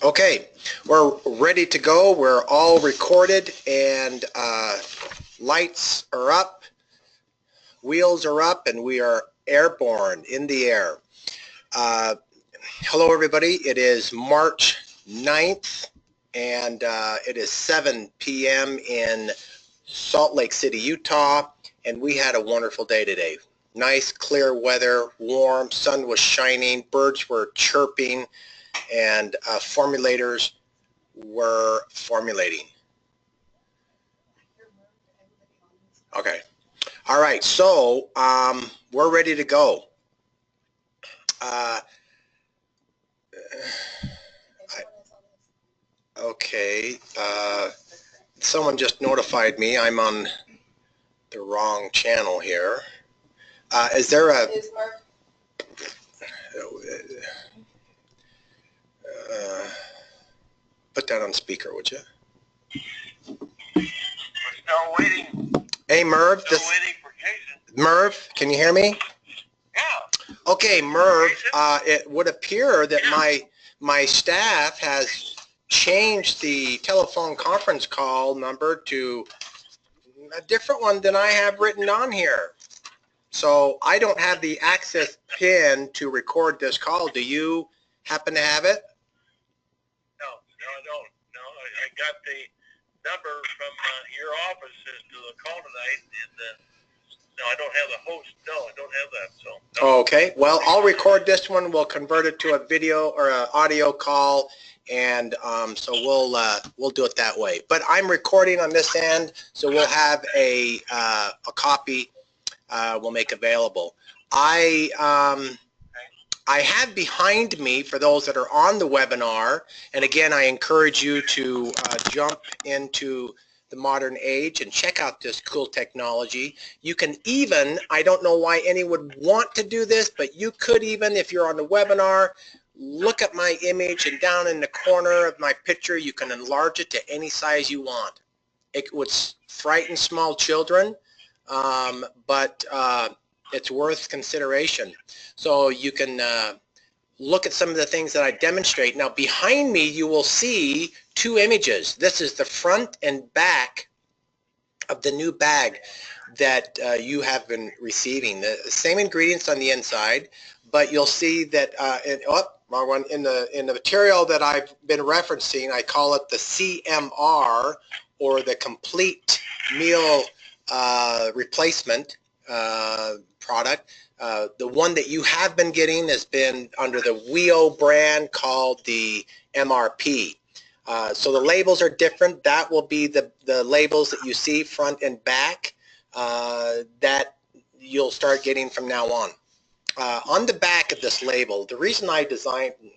Okay, we're ready to go. We're all recorded and lights are up, wheels are up, and we are airborne in the air. Hello everybody, it is March 9th and it is 7 p.m. in Salt Lake City, Utah, and we had a wonderful day today. Nice clear weather, warm, sun was shining, birds were chirping, and formulators were formulating. Okay. All right. So we're ready to go. Okay. Someone just notified me I'm on the wrong channel here. Is there a... put that on speaker, would you? We're still waiting. Hey, Merv. Still waiting for Jason. Merv, can you hear me? Yeah. Okay, Merv, it would appear that my staff has changed the telephone conference call number to a different one than I have written on here. So I don't have the access pin to record this call. Do you happen to have it? No, I don't. No, I got the number from your office as to the call tonight, and no, I don't have the host. No, I don't have that. So. No. Okay. Well, I'll record this one. We'll convert it to a video or an audio call, and so we'll do it that way. But I'm recording on this end, so we'll have a copy. We'll make available. I have behind me, for those that are on the webinar, and again, I encourage you to jump into the modern age and check out this cool technology. You can even, I don't know why anyone would want to do this, but you could even, if you're on the webinar, look at my image, and down in the corner of my picture, you can enlarge it to any size you want. It would frighten small children, but it's worth consideration. So you can look at some of the things that I demonstrate. Now behind me you will see two images. This is the front and back of the new bag that you have been receiving. The same ingredients on the inside, but you'll see that in the material that I've been referencing, I call it the CMR, or the Complete Meal Replacement product. The one that you have been getting has been under the WEO brand, called the MRP. So the labels are different. That will be the labels that you see front and back that you'll start getting from now on. On the back of this label, the reason I designed it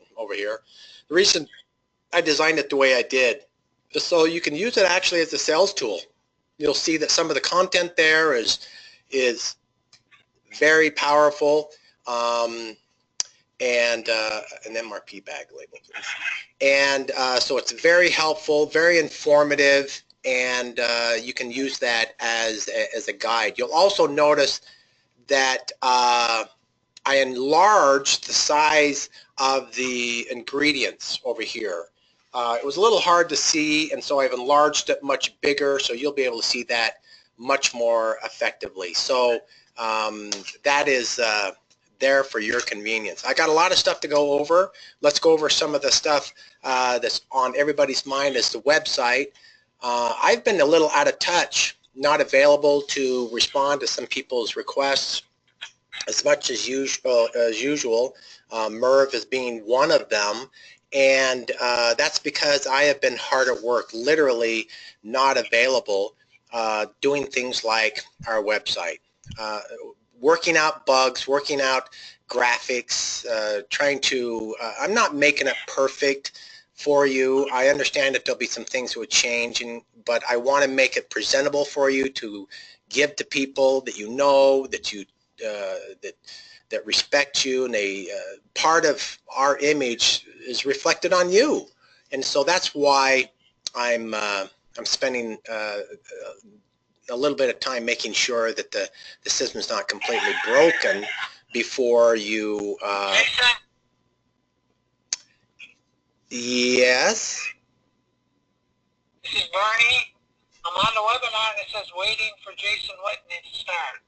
the way I did is so you can use it actually as a sales tool. You'll see that some of the content there is very powerful, and an MRP bag label. And so it's very helpful, very informative, and you can use that as a guide. You'll also notice that I enlarged the size of the ingredients over here. It was a little hard to see, and so I've enlarged it much bigger, so you'll be able to see that much more effectively. So that is there for your convenience. I got a lot of stuff to go over. Let's go over some of the stuff that's on everybody's mind as the website. I've been a little out of touch, not available to respond to some people's requests as much as usual. Merv is being one of them, and that's because I have been hard at work, literally not available, doing things like our website. Working out bugs, working out graphics, trying to, I'm not making it perfect for you. I understand that there'll be some things that would change, but I want to make it presentable for you to give to people that you know, that you that respect you, and they part of our image is reflected on you, and so that's why I'm spending a little bit of time making sure that the system is not completely broken before you Yes. This is Bernie. I'm on the webinar and it says waiting for Jason Whitney to start.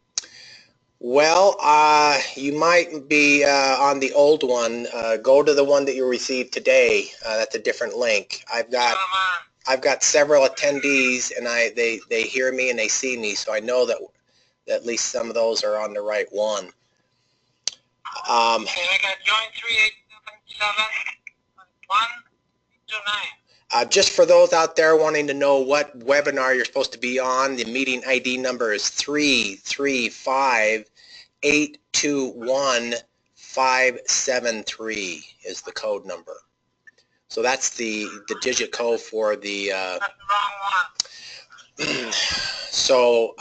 Well, you might be on the old one. Go to the one that you received today. That's a different link. I've got several attendees, and they hear me and they see me, so I know that at least some of those are on the right one. And I got join 3877-129. Just for those out there wanting to know what webinar you're supposed to be on, the meeting ID number is 335821573 is the code number. So that's the digit code for the. That's the wrong one. So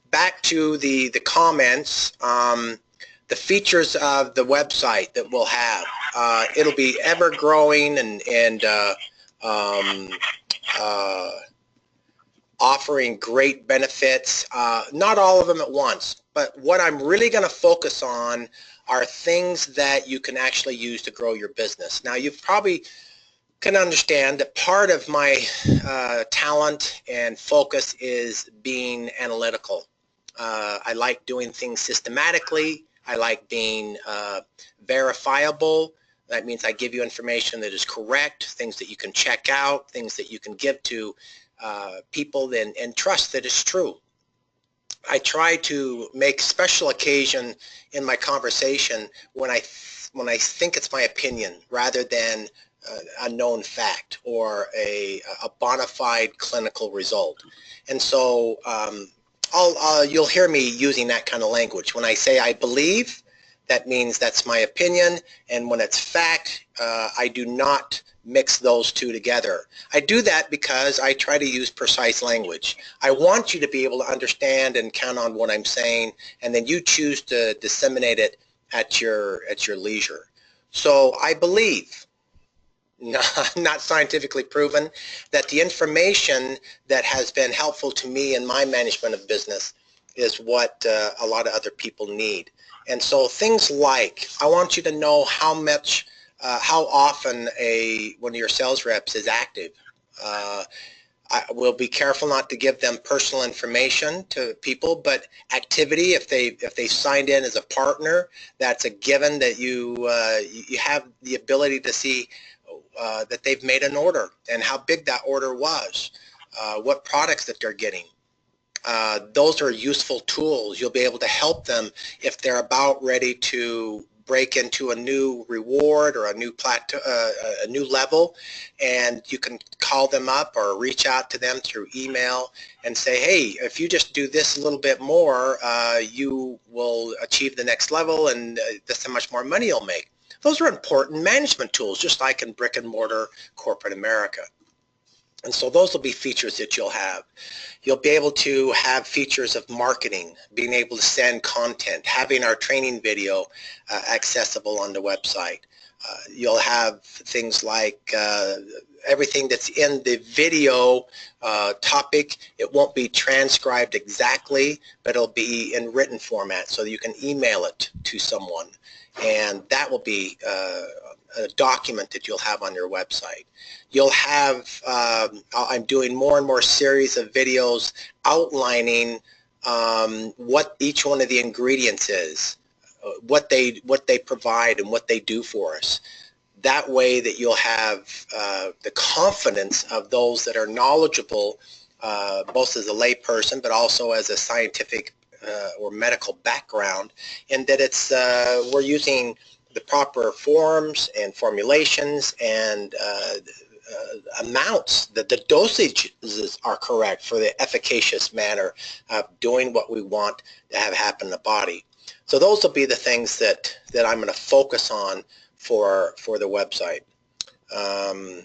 back to the comments. The features of the website that we'll have. It'll be ever growing and offering great benefits, not all of them at once, but what I'm really going to focus on are things that you can actually use to grow your business. Now, you probably can understand that part of my talent and focus is being analytical. I like doing things systematically. I like being verifiable. That means I give you information that is correct, things that you can check out, things that you can give to people and trust that is true. I try to make special occasion in my conversation when I think it's my opinion rather than a known fact or a bona fide clinical result. And so you'll hear me using that kind of language. When I say I believe, that means that's my opinion, and when it's fact, I do not mix those two together. I do that because I try to use precise language. I want you to be able to understand and count on what I'm saying, and then you choose to disseminate it at your leisure. So I believe, not scientifically proven, that the information that has been helpful to me in my management of business is what a lot of other people need. And so things like, I want you to know how much, how often one of your sales reps is active. I will be careful not to give them personal information to people, but activity, if they signed in as a partner, that's a given that you have the ability to see that they've made an order and how big that order was, what products that they're getting. Those are useful tools. You'll be able to help them if they're about ready to break into a new reward or a new plateau, a new level, and you can call them up or reach out to them through email and say, hey, if you just do this a little bit more, you will achieve the next level, and this is how much more money you'll make. Those are important management tools, just like in brick and mortar corporate America. And so those will be features that you'll have. You'll be able to have features of marketing, being able to send content, having our training video accessible on the website. You'll have things like everything that's in the video topic. It won't be transcribed exactly, but it'll be in written format so that you can email it to someone. And that will be a document that you'll have on your website. You'll have, I'm doing more and more series of videos outlining what each one of the ingredients is, what they provide and what they do for us. That way that you'll have the confidence of those that are knowledgeable, both as a layperson but also as a scientific or medical background, and that it's we're using the proper forms and formulations and amounts, that the dosages are correct for the efficacious manner of doing what we want to have happen in the body. So those will be the things that I'm going to focus on for the website. The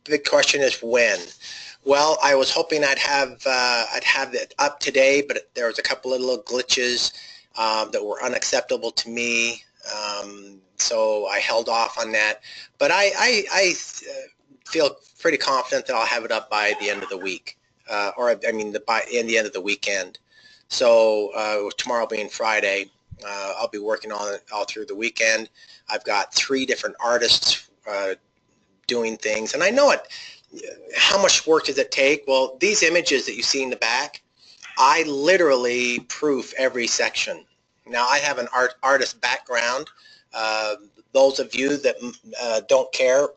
big question is when. Well, I was hoping I'd have it up today, but there was a couple of little glitches that were unacceptable to me, so I held off on that. But I feel pretty confident that I'll have it up by the end of the week, or I mean by the end of the weekend. So tomorrow being Friday, I'll be working on it all through the weekend. I've got 3 different artists doing things, and I know it. How much work does it take? Well, these images that you see in the back, I literally proof every section. Now, I have an artist background. Those of you that don't care,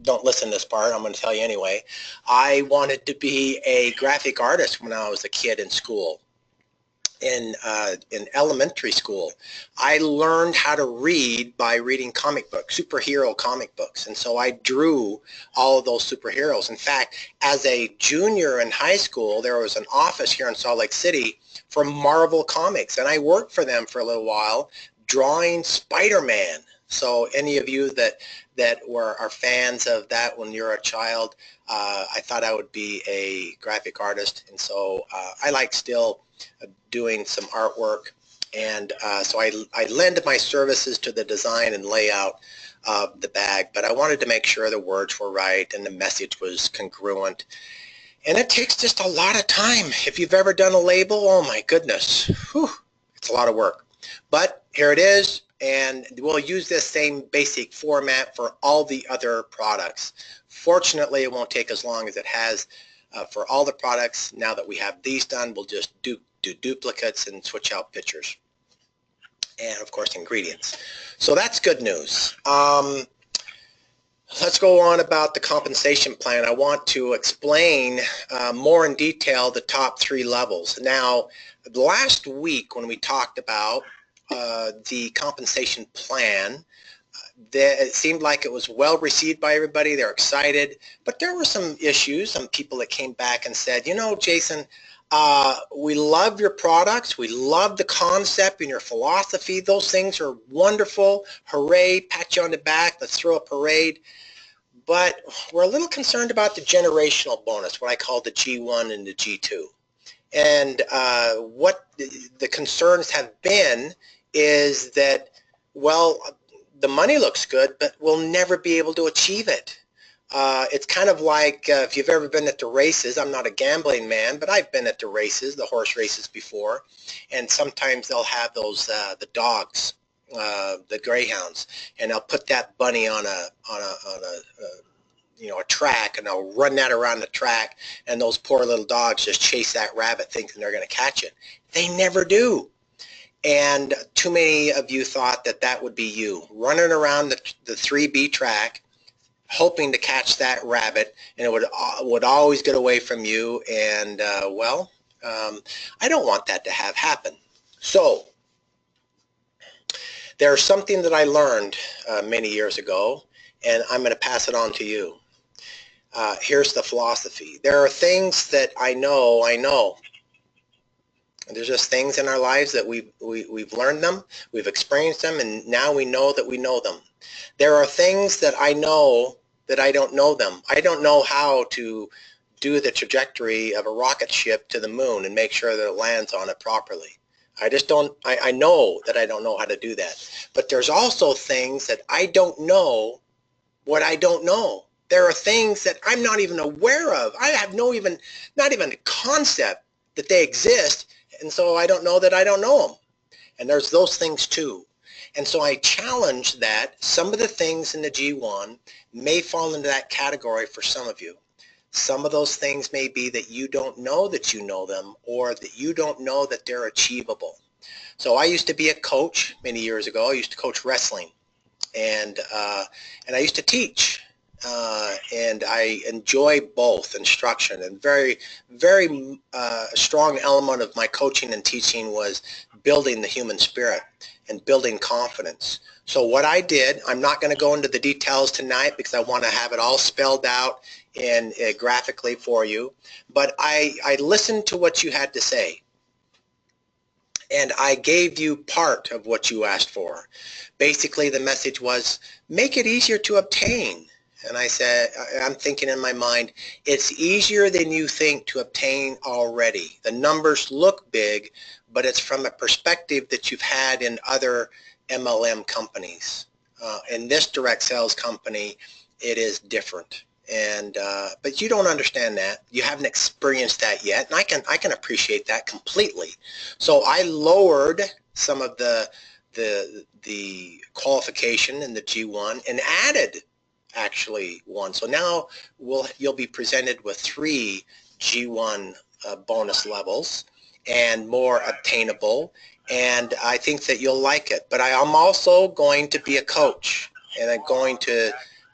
don't listen to this part. I'm going to tell you anyway. I wanted to be a graphic artist when I was a kid in school. In elementary school, I learned how to read by reading comic books, superhero comic books, and so I drew all of those superheroes. In fact, as a junior in high school, there was an office here in Salt Lake City for Marvel Comics, and I worked for them for a little while drawing Spider-Man. So any of you that are fans of that when you're a child, I thought I would be a graphic artist, and so I like still doing some artwork, and so I lend my services to the design and layout of the bag, but I wanted to make sure the words were right and the message was congruent. And it takes just a lot of time. If you've ever done a label, oh my goodness, whew, it's a lot of work. But here it is, and we'll use this same basic format for all the other products. Fortunately, it won't take as long as it has for all the products. Now that we have these done, we'll just do duplicates and switch out pictures, and of course ingredients. So that's good news. Let's go on about the compensation plan. I want to explain more in detail the top 3 levels. Now, last week when we talked about the compensation plan, it seemed like it was well received by everybody. They're excited, but there were some issues, some people that came back and said, you know, Jason, we love your products. We love the concept and your philosophy. Those things are wonderful. Hooray, pat you on the back. Let's throw a parade. But we're a little concerned about the generational bonus, what I call the G1 and the G2. And what the concerns have been is that, well, the money looks good, but we'll never be able to achieve it. It's kind of like if you've ever been at the races. I'm not a gambling man, but I've been at the races, the horse races before, and sometimes they'll have those the dogs, the greyhounds, and they'll put that bunny on a track, and they'll run that around the track, and those poor little dogs just chase that rabbit thinking they're going to catch it. They never do. And too many of you thought that that would be you running around the 3B track, hoping to catch that rabbit, and it would always get away from you. And I don't want that to have happen. So there's something that I learned many years ago, and I'm going to pass it on to you. Here's the philosophy. There are things that I know. And there's just things in our lives that we've learned them, we've experienced them, and now we know that we know them. There are things that I know that I don't know them. I don't know how to do the trajectory of a rocket ship to the moon and make sure that it lands on it properly. I just don't, I know that I don't know how to do that. But there's also things that I don't know what I don't know. There are things that I'm not even aware of. I have not even a concept that they exist, and so I don't know that I don't know them. And there's those things too. And so I challenge that some of the things in the G1 may fall into that category for some of you. Some of those things may be that you don't know that you know them, or that you don't know that they're achievable. So I used to be a coach many years ago. I used to coach wrestling, and I used to teach. And I enjoy both instruction, and very strong element of my coaching and teaching was building the human spirit and building confidence. So what I did, I'm not going to go into the details tonight because I want to have it all spelled out and graphically for you, but I listened to what you had to say, and I gave you part of what you asked for. Basically, the message was, make it easier to obtain. And I said, I'm thinking in my mind, it's easier than you think to obtain already. The numbers look big, but it's from a perspective that you've had in other MLM companies. In this direct sales company, it is different. And but you don't understand that. You haven't experienced that yet, and I can appreciate that completely. So I lowered some of the qualification in the G1 and added actually one. So now you'll be presented with 3 G1 bonus levels and more obtainable. And I think that you'll like it. But I'm also going to be a coach, and I'm going to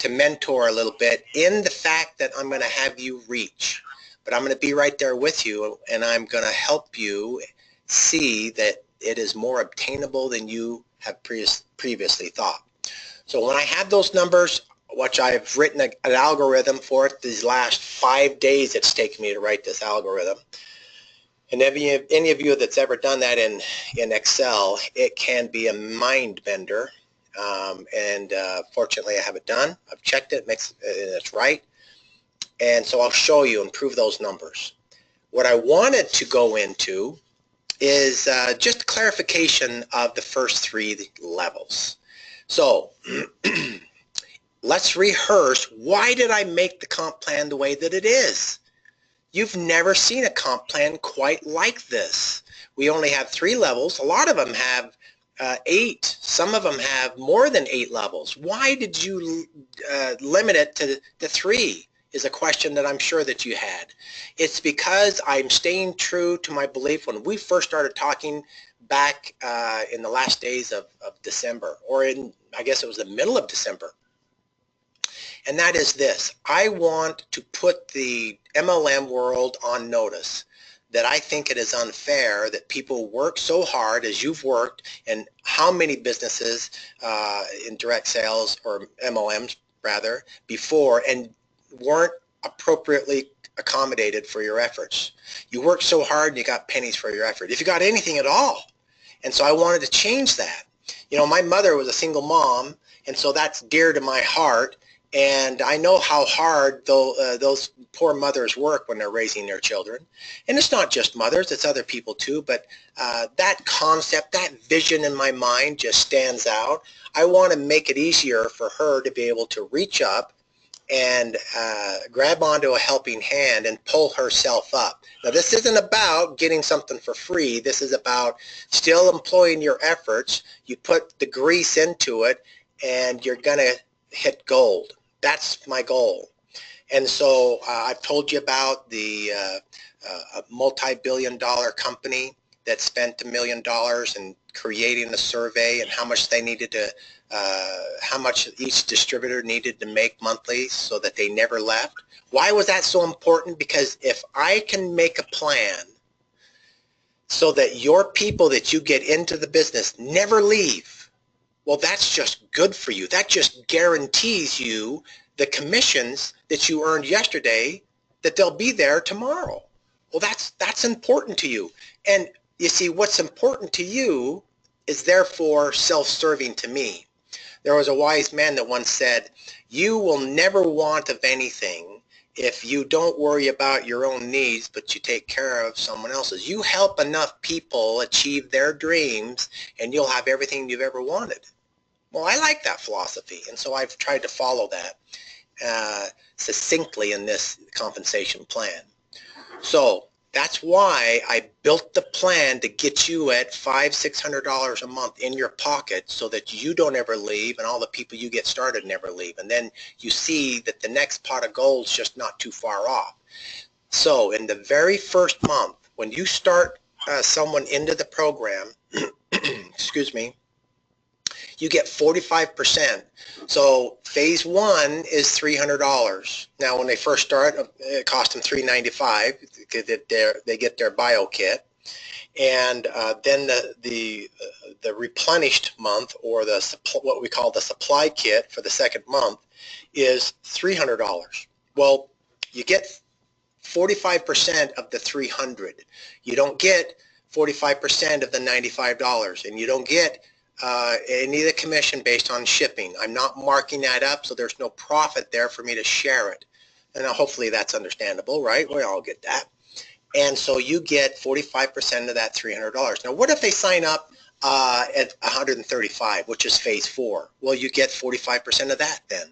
mentor a little bit in the fact that I'm going to have you reach. But I'm going to be right there with you, and I'm going to help you see that it is more obtainable than you have previously thought. So when I have those numbers, which I've written an algorithm for it, these last 5 days it's taken me to write this algorithm. And any of you that's ever done that in Excel, it can be a mind bender. Fortunately, I have it done. I've checked it, it's right. And so I'll show you and prove those numbers. What I wanted to go into is just clarification of the first 3 levels. So let's rehearse, why did I make the comp plan the way that it is? You've never seen a comp plan quite like this. We only have 3 levels. A lot of them have 8. Some of them have more than 8 levels. Why did you limit it to 3 is a question that I'm sure that you had. It's because I'm staying true to my belief when we first started talking back in the last days of December, or I guess it was the middle of December. And that is this: I want to put the MLM world on notice that I think it is unfair that people work so hard as you've worked, and how many businesses in direct sales, or MLMs rather, before, and weren't appropriately accommodated for your efforts. You worked so hard and you got pennies for your effort, if you got anything at all. And so I wanted to change that. You know, my mother was a single mom, and so that's dear to my heart. And I know how hard those poor mothers work when they're raising their children. And it's not just mothers, it's other people too. But that concept, that vision in my mind just stands out. I want to make it easier for her to be able to reach up and grab onto a helping hand and pull herself up. Now, this isn't about getting something for free. This is about still employing your efforts. You put the grease into it, and you're going to hit gold. That's my goal. And so I've told you about the multi-billion-dollar company that spent $1 million in creating a survey and how much they needed to, how much each distributor needed to make monthly so that they never left. Why was that so important? Because if I can make a plan so that your people that you get into the business never leave, well, that's just good for you. That just guarantees you the commissions that you earned yesterday, that they'll be there tomorrow. Well, that's important to you. And you see, what's important to you is therefore self-serving to me. There was a wise man that once said, you will never want of anything if you don't worry about your own needs, but you take care of someone else's. You help enough people achieve their dreams, and you'll have everything you've ever wanted. Well, I like that philosophy, and so I've tried to follow that succinctly in this compensation plan. So that's why I built the plan to get you at $500-600 a month in your pocket, so that you don't ever leave, and all the people you get started never leave. And then you see that the next pot of gold is just not too far off. So in the very first month, when you start someone into the program, excuse me, you get 45%. So phase 1 is $300. Now, when they first start, it cost them $395 because they get their bio kit, and then the replenished month, or what we call the supply kit for the second month, is $300. Well, you get 45% of the $300. You don't get 45% of the $95, and you don't get any of the commission based on shipping. I'm not marking that up, so there's no profit there for me to share it. And hopefully that's understandable, right? We all get that. And so you get 45% of that $300. Now, what if they sign up at $135, which is phase 4? Well, you get 45% of that then.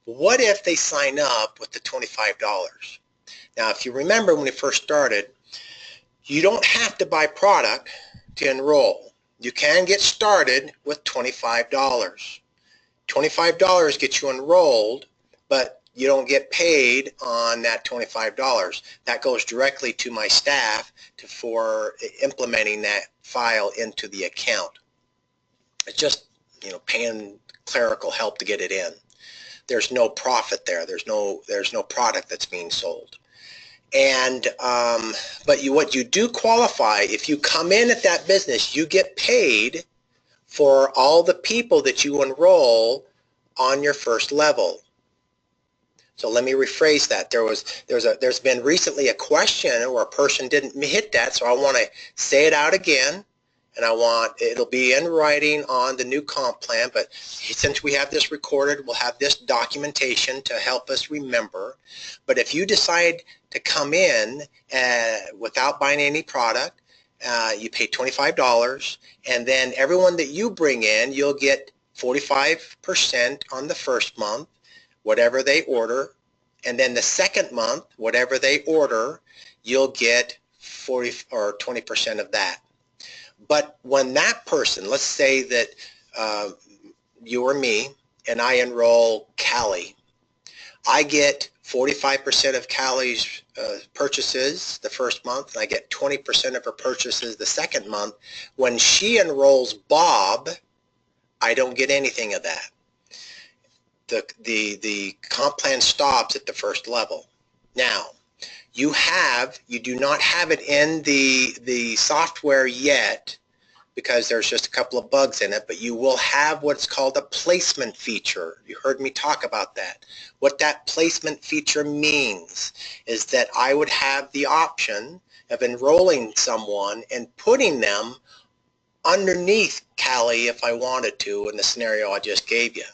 What if they sign up with the $25? Now, if you remember when we first started, you don't have to buy product to enroll. You can get started with $25. $25 gets you enrolled, but you don't get paid on that $25. That goes directly to my staff for implementing that file into the account. It's just, paying clerical help to get it in. There's no profit there. There's no product that's being sold. And but what you do qualify, if you come in at that business, you get paid for all the people that you enroll on your first level. So let me rephrase that. There's been recently a question where a person didn't hit that, so I want to say it out again, and it'll be in writing on the new comp plan, but since we have this recorded, we'll have this documentation to help us remember. But if you decide to come in without buying any product, you pay $25, and then everyone that you bring in, you'll get 45% on the first month, whatever they order, and then the second month, whatever they order, you'll get 40 or 20% of that. But when that person, let's say that you or me, and I enroll Callie, I get 45% of Callie's purchases the first month, and I get 20% of her purchases the second month. When she enrolls Bob, I don't get anything of that. The comp plan stops at the first level. Now, you do not have it in the software yet because there's just a couple of bugs in it, but you will have what's called a placement feature. You heard me talk about that. What that placement feature means is that I would have the option of enrolling someone and putting them underneath Callie if I wanted to in the scenario I just gave you.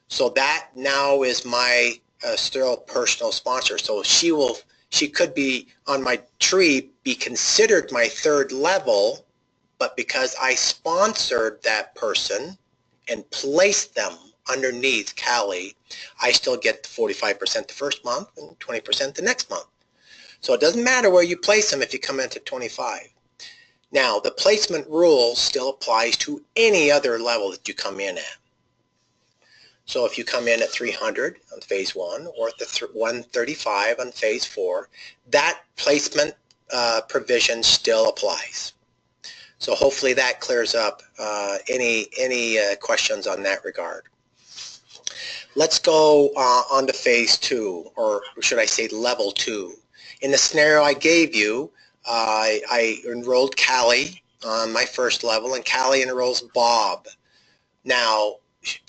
So that now is my still personal sponsor. So she could be on my tree, be considered my third level, but because I sponsored that person and placed them underneath Callie, I still get the 45% the first month and 20% the next month. So it doesn't matter where you place them if you come into 25. Now, the placement rule still applies to any other level that you come in at. So if you come in at 300 on phase 1 or at the 135 on phase 4, that placement provision still applies. So hopefully that clears up any questions on that regard. Let's go on to phase 2, or should I say level 2. In the scenario I gave you, I enrolled Callie on my first level, and Callie enrolls Bob. Now,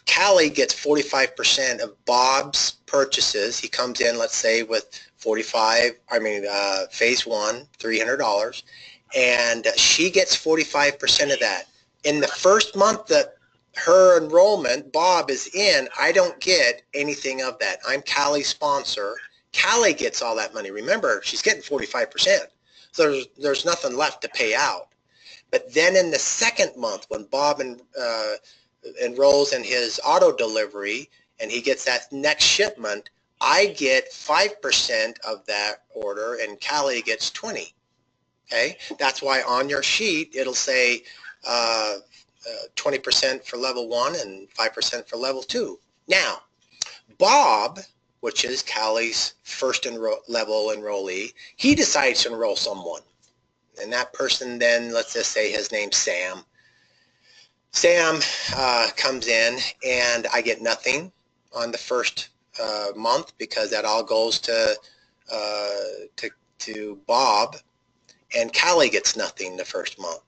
Callie gets 45% of Bob's purchases. He comes in, let's say, with phase 1, $300, and she gets 45% of that. In the first month that her enrollment, Bob, is in, I don't get anything of that. I'm Callie's sponsor. Callie gets all that money. Remember, she's getting 45%. So there's nothing left to pay out. But then in the second month, when Bob enrolls in his auto delivery and he gets that next shipment, I get 5% of that order and Callie gets 20. Okay, that's why on your sheet it'll say 20% for level 1 and 5% for level 2. Now, Bob, which is Callie's first level enrollee, he decides to enroll someone. And that person then, let's just say his name's Sam. Sam comes in and I get nothing on the first month because that all goes to Bob, and Callie gets nothing the first month.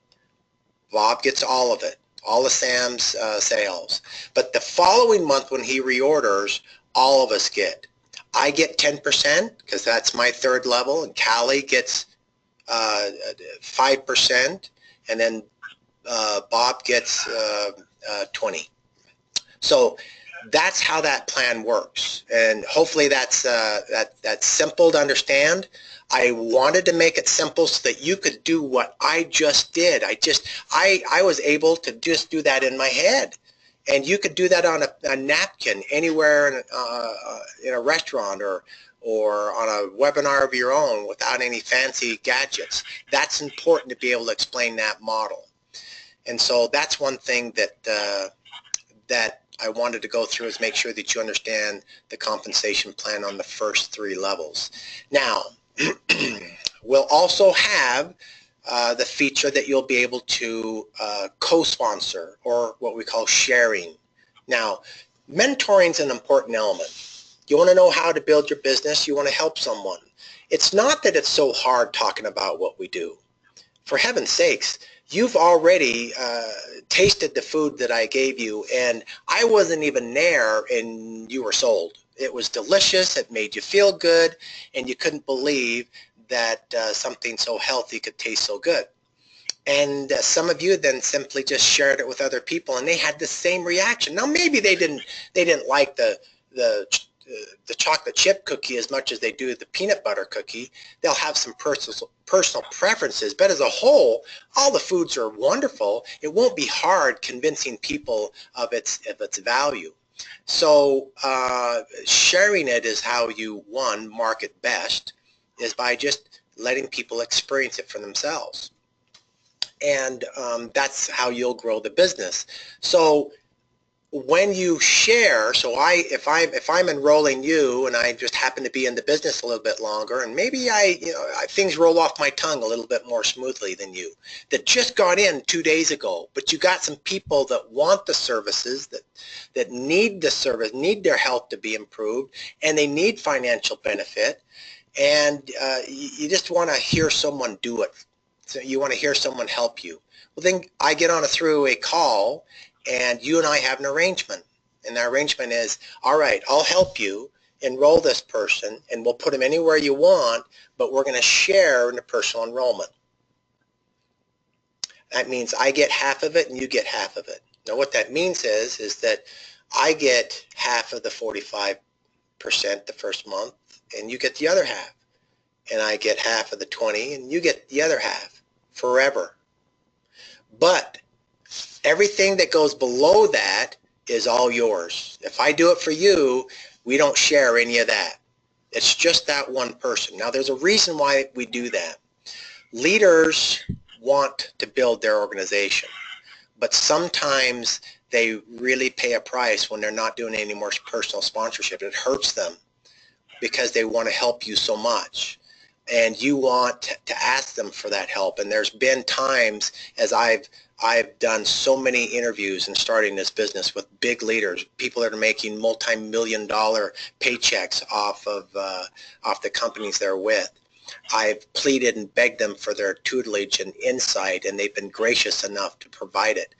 Bob gets all of it, all of Sam's sales. But the following month when he reorders, all of us get. I get 10% because that's my third level, and Callie gets 5%, and then Bob gets 20. So that's how that plan works, and hopefully that's simple to understand. I wanted to make it simple so that you could do what I just did. I was able to just do that in my head, and you could do that on a napkin anywhere in a restaurant or on a webinar of your own without any fancy gadgets. That's important to be able to explain that model. And so that's one thing that that I wanted to go through, is make sure that you understand the compensation plan on the first 3 levels. Now, we'll also have the feature that you'll be able to co-sponsor, or what we call sharing. Now, mentoring is an important element. You want to know how to build your business, you want to help someone. It's not that it's so hard talking about what we do. For heaven's sakes, you've already tasted the food that I gave you, and I wasn't even there, and you were sold. It was delicious, it made you feel good, and you couldn't believe that something so healthy could taste so good. And some of you then simply just shared it with other people, and they had the same reaction. Now, maybe they didn't like the chocolate chip cookie as much as they do the peanut butter cookie. They'll have some personal preferences, but as a whole, all the foods are wonderful. It won't be hard convincing people of its value. So sharing it is how you, one, market best, is by just letting people experience it for themselves. And that's how you'll grow the business. So when you share, so if I'm enrolling you, and I just happen to be in the business a little bit longer, and maybe things roll off my tongue a little bit more smoothly than you, that just got in 2 days ago, but you got some people that want the services, that need the service, need their health to be improved, and they need financial benefit, and you just want to hear someone do it. So you want to hear someone help you. Well, then I get on a three-way call, and you and I have an arrangement. And the arrangement is, all right, I'll help you enroll this person, and we'll put them anywhere you want, but we're going to share in the personal enrollment. That means I get half of it and you get half of it. Now, what that means is that I get half of the 45% the first month, and you get the other half. And I get half of the 20, and you get the other half forever. But everything that goes below that is all yours. If I do it for you, we don't share any of that. It's just that one person. Now, there's a reason why we do that. Leaders want to build their organization, but sometimes they really pay a price when they're not doing any more personal sponsorship. It hurts them because they want to help you so much, and you want to ask them for that help. And there's been times, as I've done so many interviews and starting this business with big leaders, people that are making multi-million-dollar paychecks off the companies they're with. I've pleaded and begged them for their tutelage and insight, and they've been gracious enough to provide it.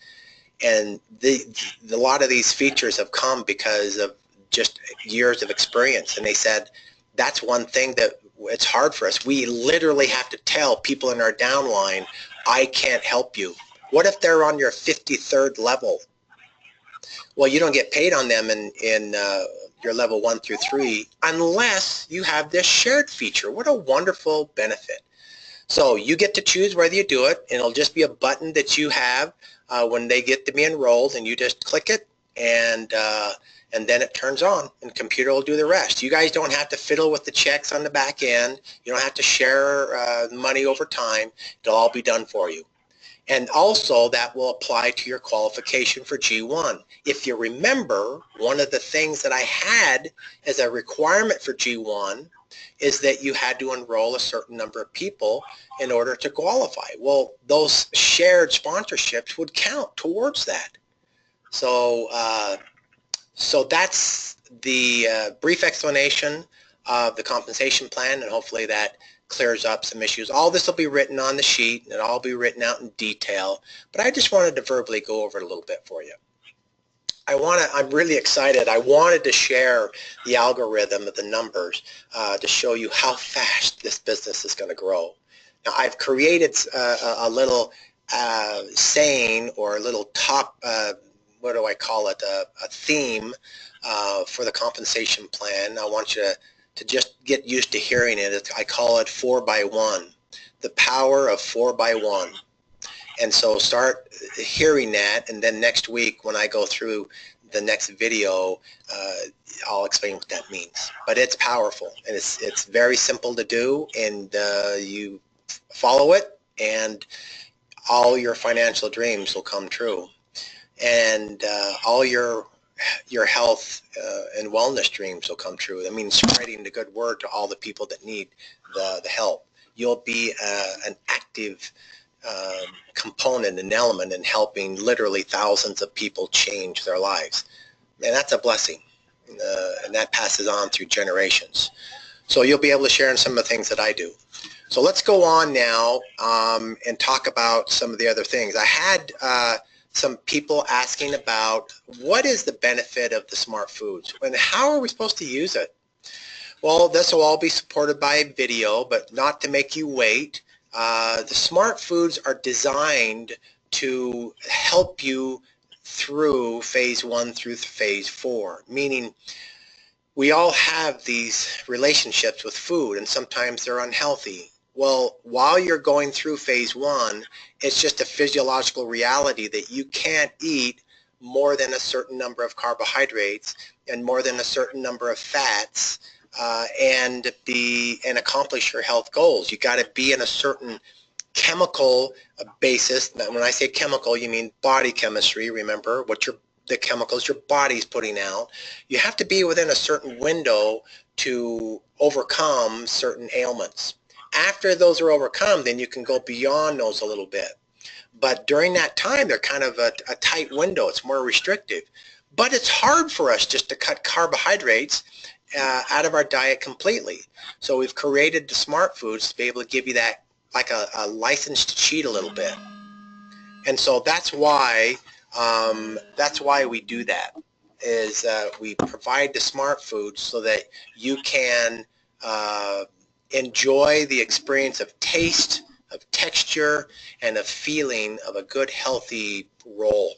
And a lot of these features have come because of just years of experience. And they said, that's one thing that it's hard for us. We literally have to tell people in our downline, I can't help you. What if they're on your 53rd level? Well, you don't get paid on them in your level 1 through 3 unless you have this shared feature. What a wonderful benefit. So you get to choose whether you do it, and it'll just be a button that you have when they get to be enrolled, and you just click it, and then it turns on, and the computer will do the rest. You guys don't have to fiddle with the checks on the back end. You don't have to share money over time. It'll all be done for you. And also that will apply to your qualification for G1. If you remember, one of the things that I had as a requirement for G1 is that you had to enroll a certain number of people in order to qualify. Well, those shared sponsorships would count towards that. So, so that's the brief explanation of the compensation plan, and hopefully that clears up some issues. All this will be written on the sheet, and it'll all be written out in detail, but I just wanted to verbally go over it a little bit for you. I'm really excited. I wanted to share the algorithm of the numbers to show you how fast this business is going to grow. Now, I've created a little saying, or a little top, what do I call it, a theme for the compensation plan. I want you to just get used to hearing it. I call it 4x1, the power of 4x1. And so start hearing that, and then next week when I go through the next video, I'll explain what that means. But it's powerful, and it's very simple to do, and you follow it, and all your financial dreams will come true, and all your health and wellness dreams will come true. That means spreading the good word to all the people that need the help. You'll be an active component, an element in helping literally thousands of people change their lives. And that's a blessing. And that passes on through generations. So you'll be able to share in some of the things that I do. So let's go on now and talk about some of the other things. I had some people asking about what is the benefit of the Smart Foods and how are we supposed to use it? Well, this will all be supported by video, but not to make you wait. The Smart Foods are designed to help you through phase 1 through phase 4, meaning we all have these relationships with food and sometimes they're unhealthy. Well, while you're going through phase 1, it's just a physiological reality that you can't eat more than a certain number of carbohydrates and more than a certain number of fats and accomplish your health goals. You got to be in a certain chemical basis. When I say chemical, you mean body chemistry. Remember what the chemicals your body's putting out. You have to be within a certain window to overcome certain ailments. After those are overcome, then you can go beyond those a little bit. But during that time, they're kind of a tight window. It's more restrictive. But it's hard for us just to cut carbohydrates out of our diet completely. So we've created the Smart Foods to be able to give you that, like a license to cheat a little bit. And so that's why we do that, is we provide the Smart Foods so that you can enjoy the experience of taste, of texture, and of feeling of a good, healthy roll.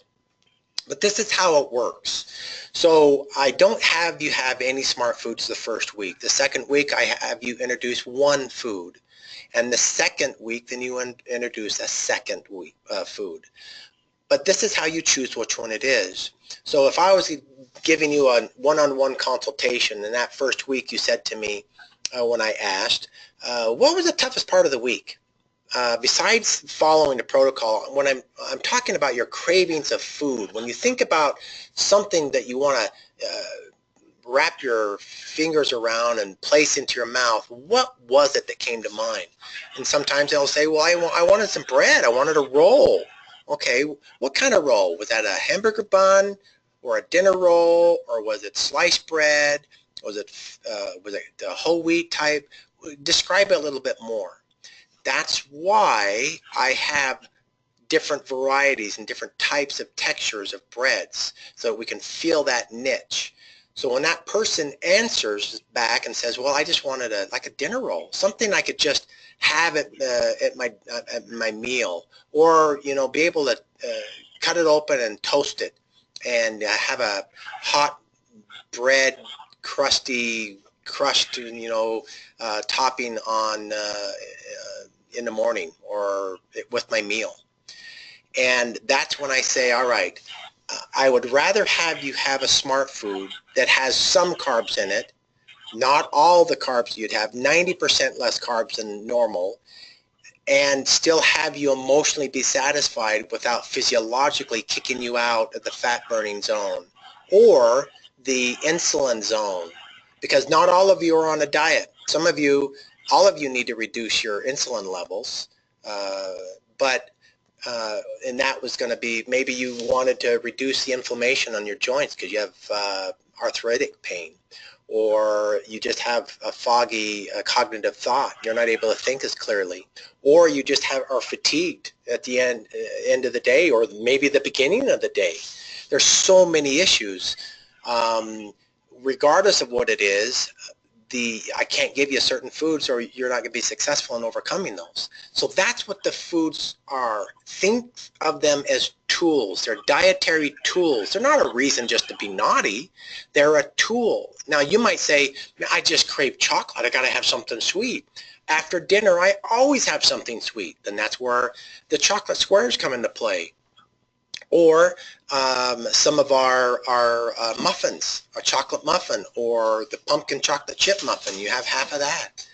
But this is how it works. So I don't have you have any Smart Foods the first week. The second week, I have you introduce one food. And the second week, then you introduce a second week food. But this is how you choose which one it is. So if I was giving you a one-on-one consultation, and that first week you said to me when I asked, what was the toughest part of the week? Besides following the protocol, when I'm talking about your cravings of food, when you think about something that you want to wrap your fingers around and place into your mouth, what was it that came to mind? And sometimes they'll say, well, I wanted some bread. I wanted a roll. Okay, what kind of roll? Was that a hamburger bun or a dinner roll, or was it sliced bread? Was it the whole wheat type? Describe it a little bit more. That's why I have different varieties and different types of textures of breads so that we can feel that niche. So when that person answers back and says, well, I just wanted like a dinner roll, something I could just have at my meal, or be able to cut it open and toast it and have a hot bread crushed topping on in the morning or with my meal. And that's when I say, all right, I would rather have you have a Smart Food that has some carbs in it, not all the carbs you'd have, 90% less carbs than normal, and still have you emotionally be satisfied without physiologically kicking you out of the fat burning zone or the insulin zone, because not all of you are on a diet. All of you need to reduce your insulin levels, and that was going to be, maybe you wanted to reduce the inflammation on your joints because you have arthritic pain, or you just have a foggy cognitive thought. You're not able to think as clearly, or you just are fatigued at the end of the day, or maybe the beginning of the day. There's so many issues. Regardless of what it is, I can't give you certain foods or you're not going to be successful in overcoming those. So that's what the foods are. Think of them as tools. They're dietary tools. They're not a reason just to be naughty. They're a tool. Now you might say, I just crave chocolate. I got to have something sweet. After dinner, I always have something sweet. And that's where the chocolate squares come into play. Or some of our muffins, a chocolate muffin, or the pumpkin chocolate chip muffin. You have half of that.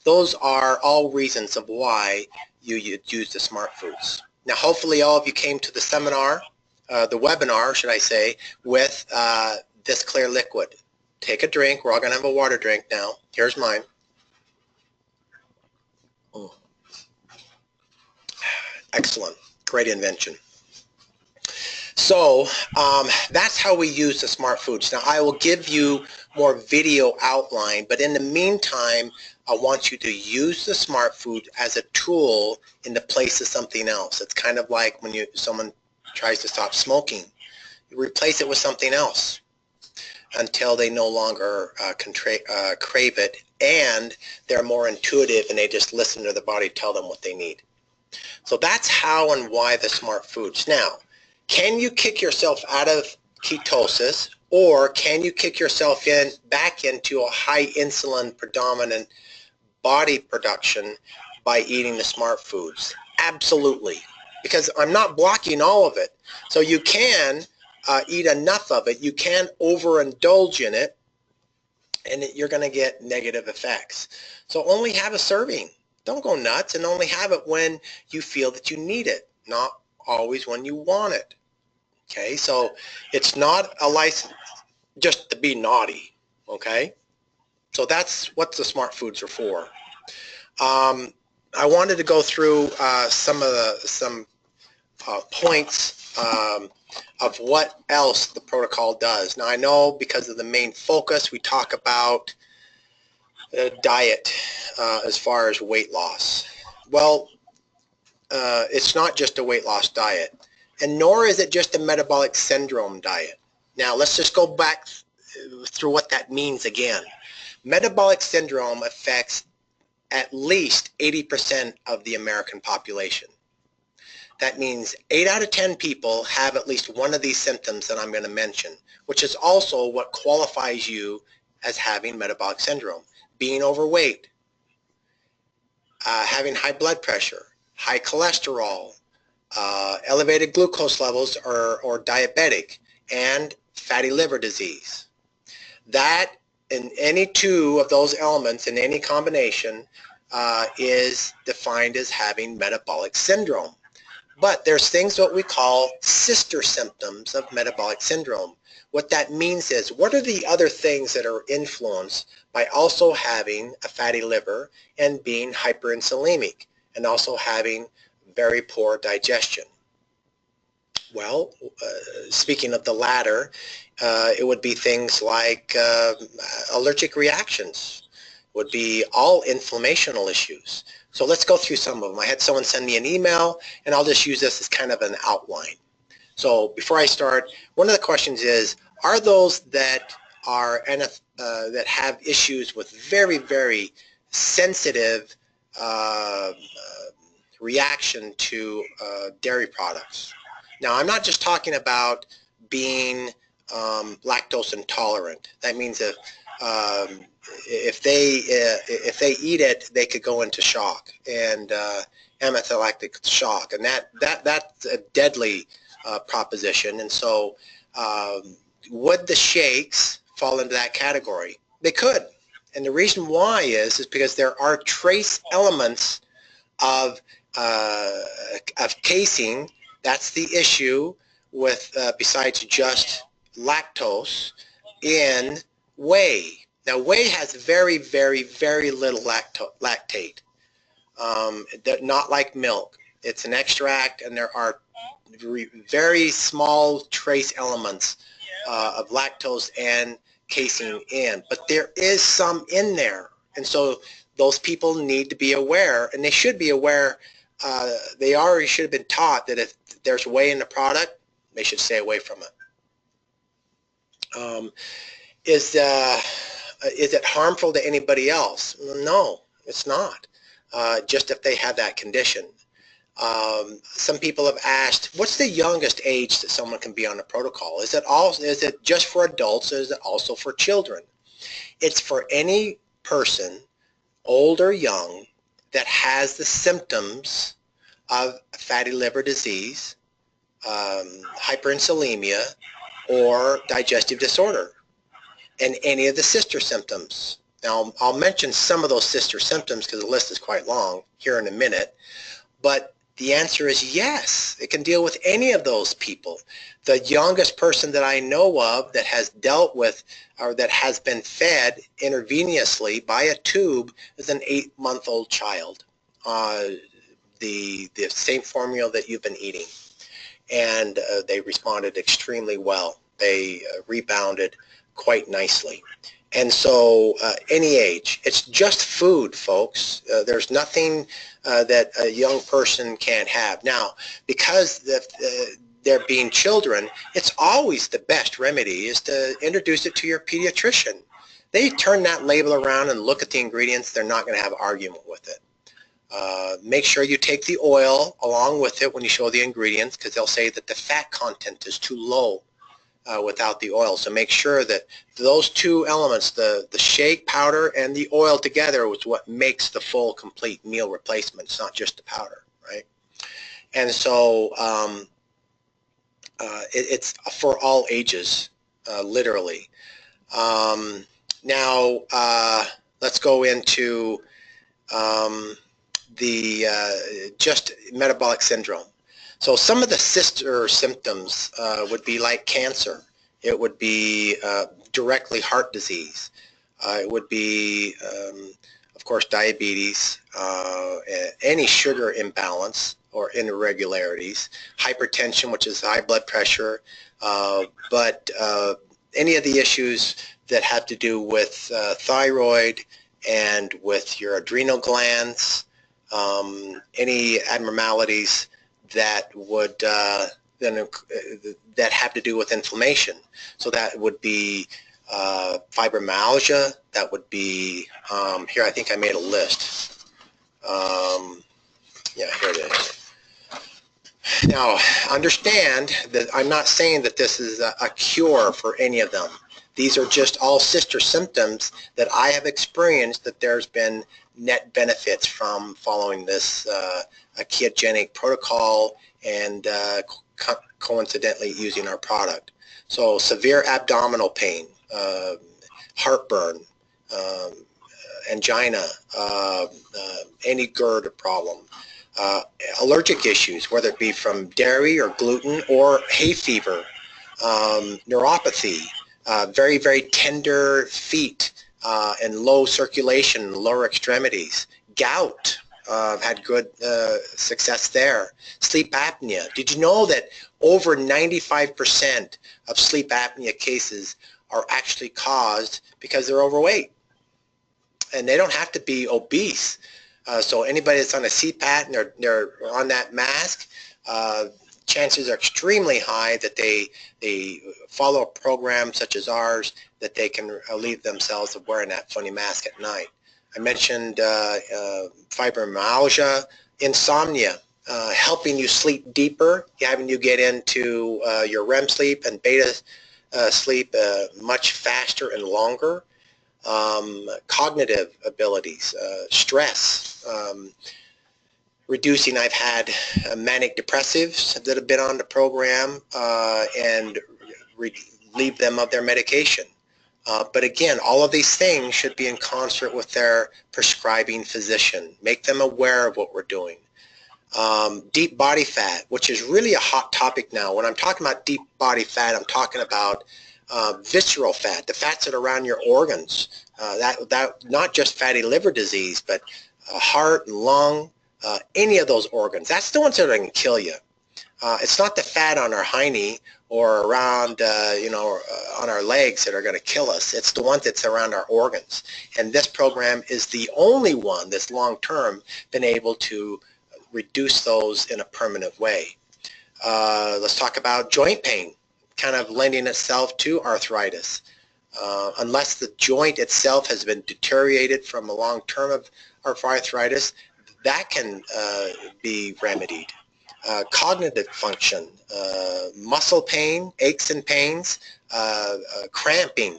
Those are all reasons of why you use the Smart Foods. Now, hopefully all of you came to the seminar, the webinar, should I say, with this clear liquid. Take a drink. We're all going to have a water drink now. Here's mine. Oh. Excellent. Great invention. So that's how we use the Smart Foods. Now, I will give you more video outline, but in the meantime, I want you to use the Smart Food as a tool in the place of something else. It's kind of like when someone tries to stop smoking. You replace it with something else until they no longer crave it, and they're more intuitive and they just listen to the body tell them what they need. So that's how and why the Smart Foods. Now, can you kick yourself out of ketosis, or can you kick yourself back into a high insulin predominant body production by eating the Smart Foods? Absolutely, because I'm not blocking all of it. So you can eat enough of it. You can overindulge in it, and you're going to get negative effects. So only have a serving. Don't go nuts, and only have it when you feel that you need it, not always when you want it. Okay, so it's not a license just to be naughty. Okay, so that's what the Smart Foods are for. I wanted to go through some points of what else the protocol does. Now, I know because of the main focus, we talk about diet as far as weight loss. Well, it's not just a weight loss diet, and nor is it just a metabolic syndrome diet. Now, let's just go back through what that means again. Metabolic syndrome affects at least 80% of the American population. That means 8 out of 10 people have at least one of these symptoms that I'm going to mention, which is also what qualifies you as having metabolic syndrome. Being overweight, having high blood pressure, high cholesterol, elevated glucose levels or diabetic, and fatty liver disease. That, in any two of those elements, in any combination, is defined as having metabolic syndrome. But there's things what we call sister symptoms of metabolic syndrome. What that means is, what are the other things that are influenced by also having a fatty liver and being hyperinsulinic and also having very poor digestion? Well, speaking of the latter, it would be things like allergic reactions, would be all inflammational issues. So let's go through some of them. I had someone send me an email, and I'll just use this as kind of an outline. So before I start, one of the questions is, are those that are that have issues with very, very sensitive reaction to dairy products? Now, I'm not just talking about being lactose intolerant. That means that if they eat it, they could go into shock and anaphylactic shock, and that's a deadly proposition. And so, would the shakes fall into that category? They could, and the reason why is because there are trace elements of casein. That's the issue with besides just lactose in whey. Now, whey has very, very, very little lactate. Not like milk. It's an extract, and there are very small trace elements of lactose and casein in. But there is some in there, and so those people need to be aware, and they should be aware. They already should have been taught that if there's whey in the product, they should stay away from it. Is it harmful to anybody else? No, it's not. Just if they have that condition. Some people have asked, what's the youngest age that someone can be on a protocol? Is it just for adults, or is it also for children? It's for any person, old or young, that has the symptoms of fatty liver disease, hyperinsulinemia, or digestive disorder, and any of the sister symptoms. Now, I'll mention some of those sister symptoms because the list is quite long here in a minute, but The answer is yes. It can deal with any of those people. The youngest person that I know of that has dealt with or that has been fed intravenously by a tube is an 8-month-old child. The same formula that you've been eating. And they responded extremely well. They rebounded quite nicely. And so any age, it's just food, folks. There's nothing that a young person can't have. Now, because they're being children, it's always the best remedy is to introduce it to your pediatrician. They turn that label around and look at the ingredients, they're not going to have an argument with it. Make sure you take the oil along with it when you show the ingredients, because they'll say that the fat content is too low without the oil. So make sure that those two elements, the shake powder and the oil together, is what makes the full complete meal replacement. It's not just the powder, right? And so it's for all ages, literally. Now let's go into just metabolic syndrome. So some of the sister symptoms would be like cancer. It would be directly heart disease. It would be, of course, diabetes, any sugar imbalance or irregularities, hypertension, which is high blood pressure, but any of the issues that have to do with thyroid and with your adrenal glands, any abnormalities that would that have to do with inflammation. So that would be fibromyalgia. That would be here. I think I made a list. Yeah, here it is. Now, understand that I'm not saying that this is a cure for any of them. These are just all sister symptoms that I have experienced that there's been net benefits from following this a ketogenic protocol and coincidentally using our product. So severe abdominal pain, heartburn, angina, any GERD problem, allergic issues, whether it be from dairy or gluten or hay fever, neuropathy, very, very tender feet and low circulation, lower extremities, gout. Had good success there. Sleep apnea. Did you know that over 95% of sleep apnea cases are actually caused because they're overweight? And they don't have to be obese. So anybody that's on a CPAP and they're on that mask, chances are extremely high that they follow a program such as ours that they can relieve themselves of wearing that funny mask at night. I mentioned fibromyalgia, insomnia, helping you sleep deeper, having you get into your REM sleep and beta sleep much faster and longer. Cognitive abilities, stress, reducing. I've had manic depressives that have been on the program and relieve them of their medication. But again, all of these things should be in concert with their prescribing physician. Make them aware of what we're doing. Deep body fat, which is really a hot topic now. When I'm talking about deep body fat, I'm talking about visceral fat, the fats that are around your organs. That not just fatty liver disease, but heart and lung, any of those organs. That's the ones that are going to kill you. It's not the fat on our hiney or around, on our legs that are going to kill us. It's the one that's around our organs. And this program is the only one that's long-term been able to reduce those in a permanent way. Let's talk about joint pain, kind of lending itself to arthritis. Unless the joint itself has been deteriorated from a long term of arthritis, that can be remedied. Cognitive function, muscle pain, aches and pains, cramping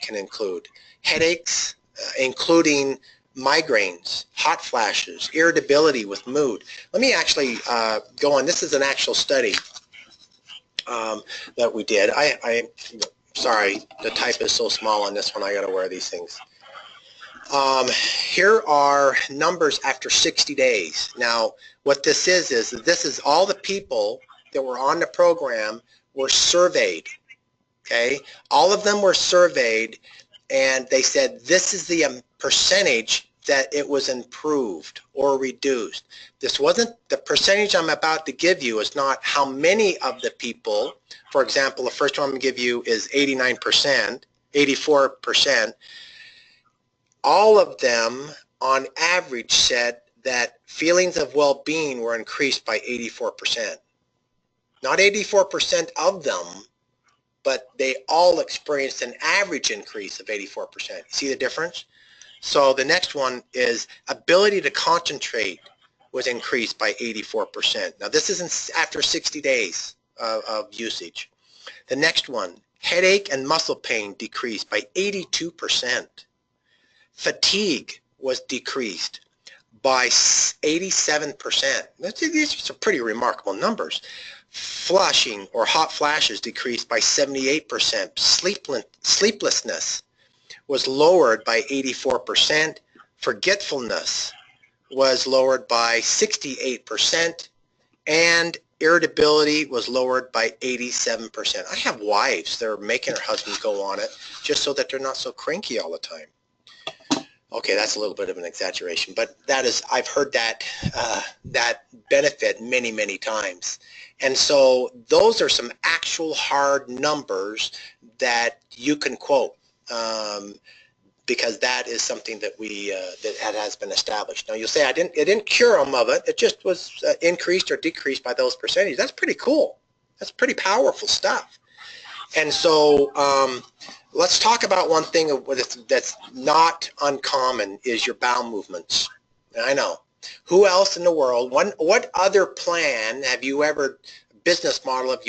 can include. Headaches, including migraines, hot flashes, irritability with mood. Let me actually go on. This is an actual study that we did. Sorry, the type is so small on this one, I got to wear these things. Here are numbers after 60 days. Now, what this is all the people that were on the program were surveyed, okay? All of them were surveyed, and they said this is the percentage that it was improved or reduced. This wasn't, the percentage I'm about to give you is not how many of the people. For example, the first one I'm going to give you is 89%, 84%. All of them, on average, said that feelings of well-being were increased by 84%. Not 84% of them, but they all experienced an average increase of 84%. See the difference? So the next one is ability to concentrate was increased by 84%. Now this isn't after 60 days of usage. The next one, headache and muscle pain decreased by 82%. Fatigue was decreased by 87%. These are some pretty remarkable numbers. Flushing or hot flashes decreased by 78%. Sleeplessness was lowered by 84%. Forgetfulness was lowered by 68%. And irritability was lowered by 87%. I have wives that are making their husbands go on it just so that they're not so cranky all the time. Okay, that's a little bit of an exaggeration, but that is, I've heard that that benefit many, many times. And so those are some actual hard numbers that you can quote, because that is something that that has been established. Now you'll say it didn't cure them of it. It just was increased or decreased by those percentages. That's pretty cool. That's pretty powerful stuff. And so let's talk about one thing that's not uncommon is your bowel movements. And I know. Who else in the world, what other plan have you ever, business model have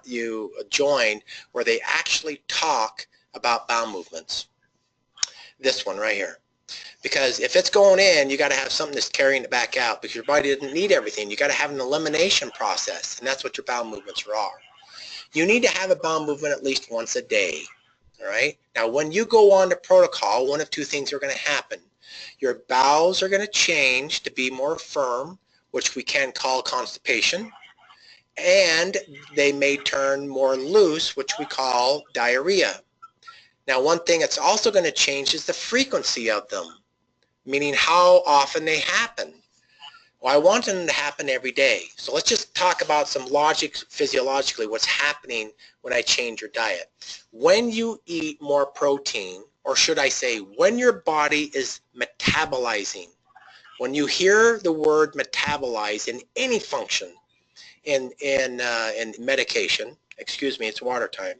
you joined where they actually talk about bowel movements? This one right here. Because if it's going in, you got to have something that's carrying it back out, because your body doesn't need everything. You got to have an elimination process, and that's what your bowel movements are. You need to have a bowel movement at least once a day. All right. Now, when you go on to protocol, one of two things are going to happen. Your bowels are going to change to be more firm, which we can call constipation, and they may turn more loose, which we call diarrhea. Now, one thing that's also going to change is the frequency of them, meaning how often they happen. Well, I want them to happen every day. So let's just talk about some logic physiologically, what's happening when I change your diet. When you eat more protein, or should I say, when your body is metabolizing, when you hear the word metabolize in any function, in medication, excuse me, it's water time.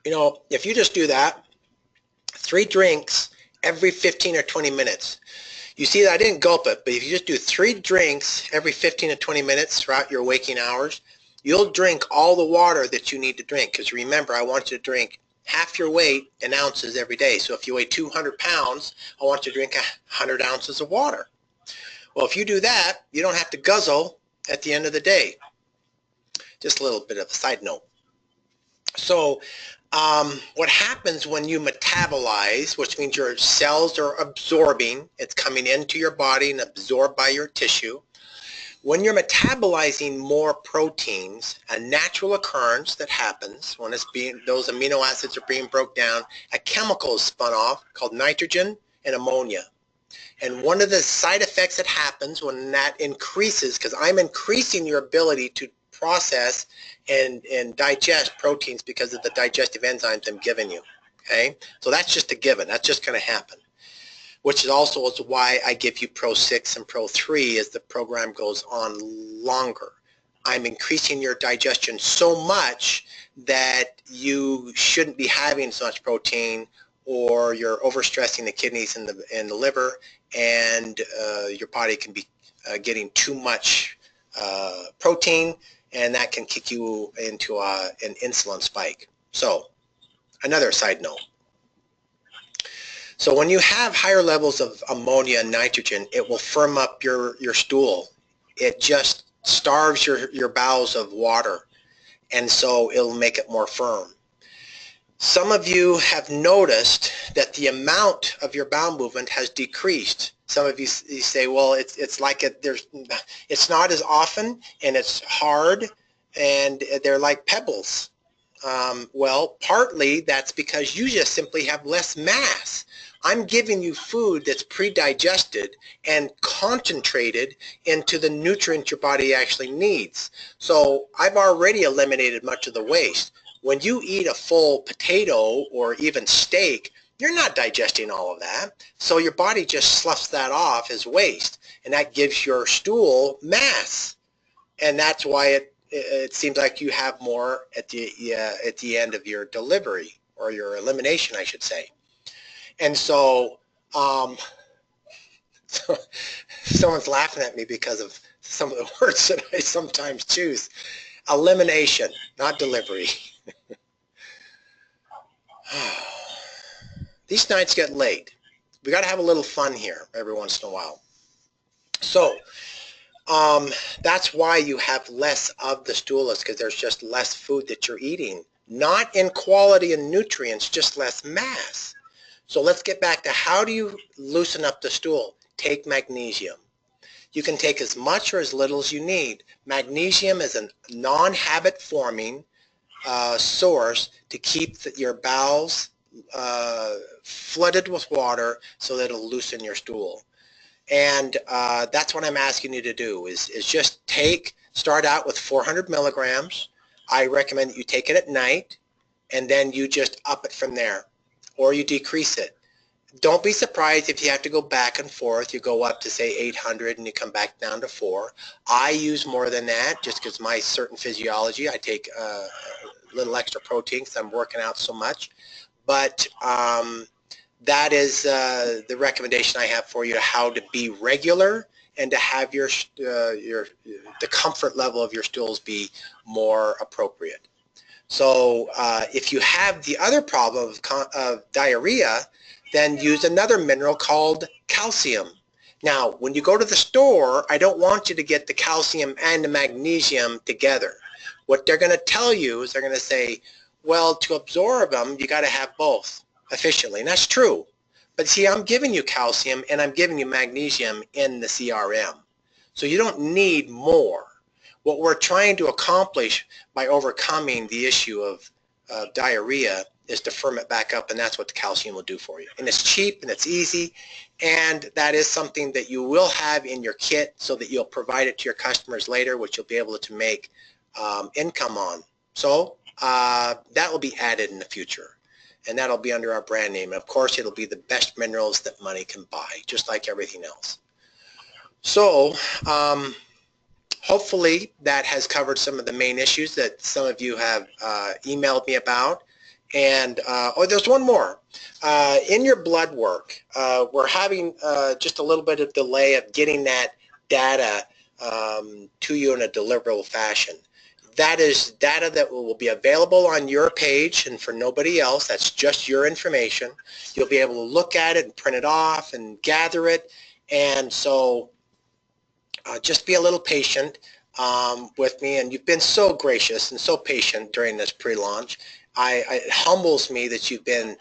You know, if you just do that, 3 drinks every 15 or 20 minutes. You see that I didn't gulp it, but if you just do 3 drinks every 15 to 20 minutes throughout your waking hours, you'll drink all the water that you need to drink. Because remember, I want you to drink half your weight in ounces every day. So if you weigh 200 pounds, I want you to drink 100 ounces of water. Well, if you do that, you don't have to guzzle at the end of the day. Just a little bit of a side note. So what happens when you metabolize, which means your cells are absorbing, it's coming into your body and absorbed by your tissue. When you're metabolizing more proteins, a natural occurrence that happens when those amino acids are being broke down, a chemical is spun off called nitrogen and ammonia. And one of the side effects that happens when that increases, because I'm increasing your ability to process and digest proteins because of the digestive enzymes I'm giving you, okay? So that's just a given. That's just going to happen, which is also why I give you Pro 6 and Pro 3 as the program goes on longer. I'm increasing your digestion so much that you shouldn't be having so much protein, or you're overstressing the kidneys and the liver, and your body can be getting too much protein, and that can kick you into an insulin spike. So another side note. So when you have higher levels of ammonia and nitrogen, it will firm up your stool. It just starves your bowels of water, and so it'll make it more firm. Some of you have noticed that the amount of your bowel movement has decreased. Some of you say, well, it's like it's not as often, and it's hard, and they're like pebbles. Well, partly that's because you just simply have less mass. I'm giving you food that's pre-digested and concentrated into the nutrient your body actually needs. So I've already eliminated much of the waste. When you eat a full potato or even steak, you're not digesting all of that. So your body just sloughs that off as waste, and that gives your stool mass. And that's why it seems like you have more at the end of your delivery, or your elimination, I should say. And so, someone's laughing at me because of some of the words that I sometimes choose. Elimination, not delivery. These nights get late. We got to have a little fun here every once in a while. So that's why you have less of the stool, is because there's just less food that you're eating. Not in quality and nutrients, just less mass. So let's get back to, how do you loosen up the stool? Take magnesium. You can take as much or as little as you need. Magnesium is a non-habit forming source to keep your bowels flooded with water, so that it'll loosen your stool. And that's what I'm asking you to do, is just start out with 400 milligrams. I recommend that you take it at night, and then you just up it from there, or you decrease it. Don't be surprised if you have to go back and forth. You go up to, say, 800 and you come back down to 4. I use more than that just because my certain physiology. I take a little extra protein because I'm working out so much. But that is the recommendation I have for you, to how to be regular and to have the comfort level of your stools be more appropriate. So if you have the other problem of diarrhea, then use another mineral called calcium. Now, when you go to the store, I don't want you to get the calcium and the magnesium together. What they're going to tell you is, they're going to say, well, to absorb them, you got to have both efficiently. And that's true. But see, I'm giving you calcium and I'm giving you magnesium in the CRM. So you don't need more. What we're trying to accomplish by overcoming the issue of diarrhea is to firm it back up, and that's what the calcium will do for you. And it's cheap and it's easy, and that is something that you will have in your kit, so that you'll provide it to your customers later, which you'll be able to make income on. So that will be added in the future, and that'll be under our brand name. And of course, it'll be the best minerals that money can buy, just like everything else. So hopefully that has covered some of the main issues that some of you have emailed me about. And oh, there's one more. In your blood work, we're having just a little bit of delay of getting that data to you in a deliverable fashion. That is data that will be available on your page and for nobody else. That's just your information. You'll be able to look at it and print it off and gather it. And so just be a little patient with me. And you've been so gracious and so patient during this pre-launch. It humbles me that you've been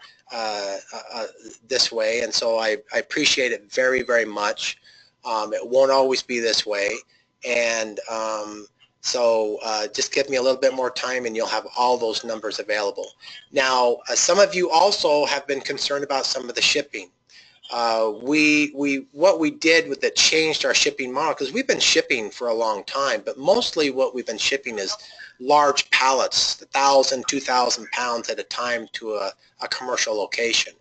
this way, and so I appreciate it very, very much. It won't always be this way, and so just give me a little bit more time and you'll have all those numbers available. Now, some of you also have been concerned about some of the shipping. What we did with it changed our shipping model, because we've been shipping for a long time, but mostly what we've been shipping is large pallets, 1,000, 2,000 pounds at a time to a commercial location.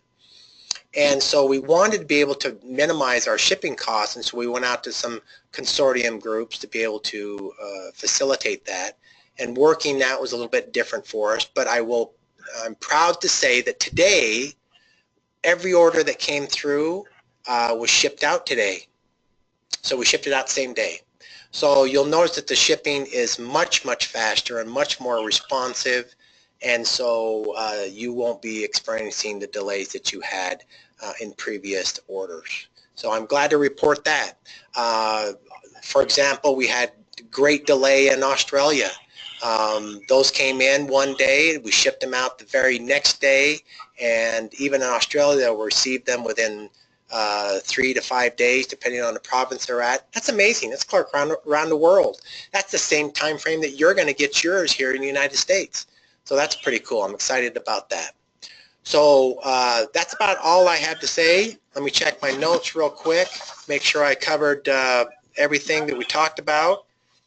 And so we wanted to be able to minimize our shipping costs, and so we went out to some consortium groups to be able to facilitate that. And working that was a little bit different for us, but I'm proud to say that today, every order that came through was shipped out today. So we shipped it out the same day. So you'll notice that the shipping is much, much faster and much more responsive, and so you won't be experiencing the delays that you had in previous orders. So I'm glad to report that. For example, we had great delay in Australia. Those came in one day. We shipped them out the very next day, and even in Australia, they'll receive them within 3 to 5 days, depending on the province they're at. That's amazing. That's Clark around the world. That's the same time frame that you're going to get yours here in the United States. So that's pretty cool. I'm excited about that. So that's about all I have to say. Let me check my notes real quick, make sure I covered everything that we talked about.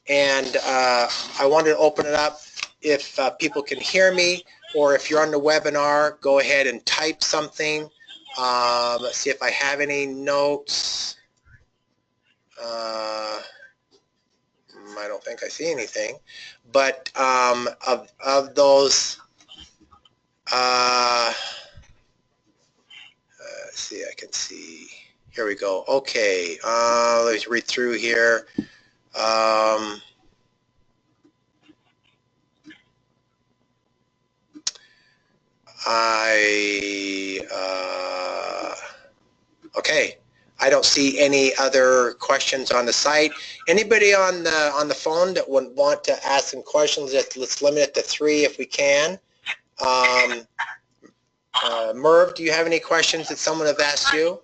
And I wanted to open it up if people can hear me, or if you're on the webinar, go ahead and type something. Let's see if I have any notes. I don't think I see anything. But of those, let's see, I can see. Here we go. Okay, let me read through here. Okay, I don't see any other questions on the site. Anybody on the phone that would want to ask some questions? Let's limit it to 3 if we can. Merv, do you have any questions that someone have asked you?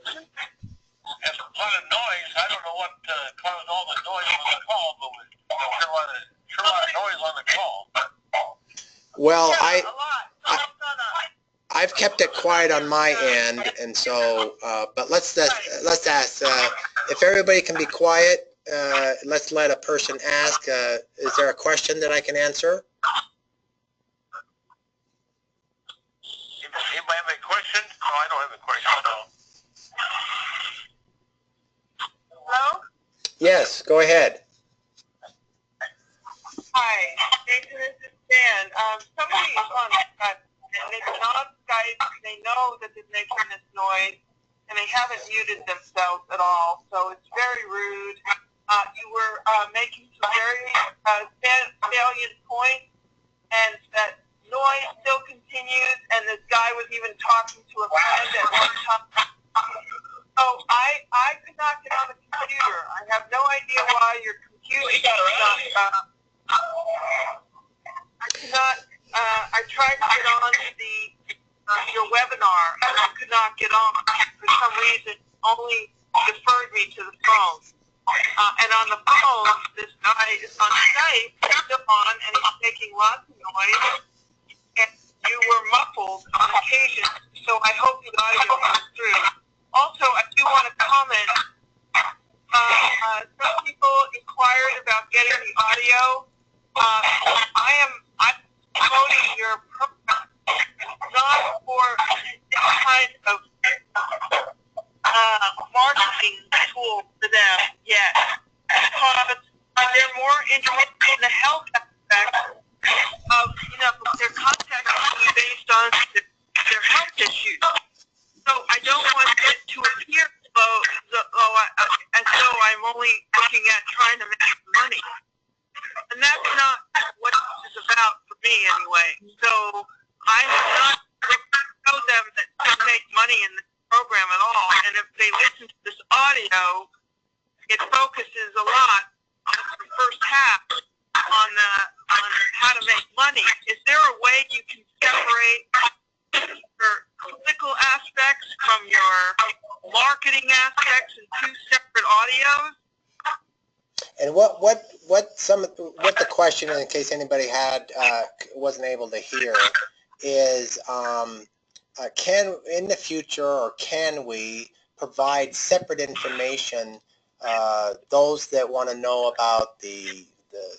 There's a lot of noise. I don't know what caused all the noise on the call, but sure a lot of noise on the call. Well, I've kept it quiet on my end, and so, but let's ask, if everybody can be quiet, let's let a person ask. Is there a question that I can answer? Anybody have any questions? No, I don't have a question, no. Hello? Yes, go ahead. Hi, Jason, this is Dan. Somebody is on, and they've been on Skype, they know that they're making this noise, and they haven't muted themselves at all, so it's very rude. You were making some very salient points, and that noise still continues, and this guy was even talking to a friend at one time. So I could not get on the computer. I have no idea why your computer is not, I tried to get on your webinar, and I could not get on. For some reason, only deferred me to the phone. And on the phone, this guy is on Skype, he's still on, and he's making lots of noise. And you were muffled on occasion, so I hope the audio comes through. Also, I do want to comment. Some people inquired about getting the audio. I'm promoting your program, not for any kind of marketing tool for them yet, because they're more interested in the health aspect of, their contact based on their health issues. So I don't want it to appear as though I'm only looking at trying to make money. And that's not what this is about for me anyway. So I have not told them that they make money in this program at all. And if they listen to this audio, it focuses a lot on the first half on how to make money. Is there a way you can separate your political aspects from your marketing aspects in 2 separate audios? And what the question, in case anybody wasn't able to hear, is can in the future, or can we provide separate information, those that want to know about the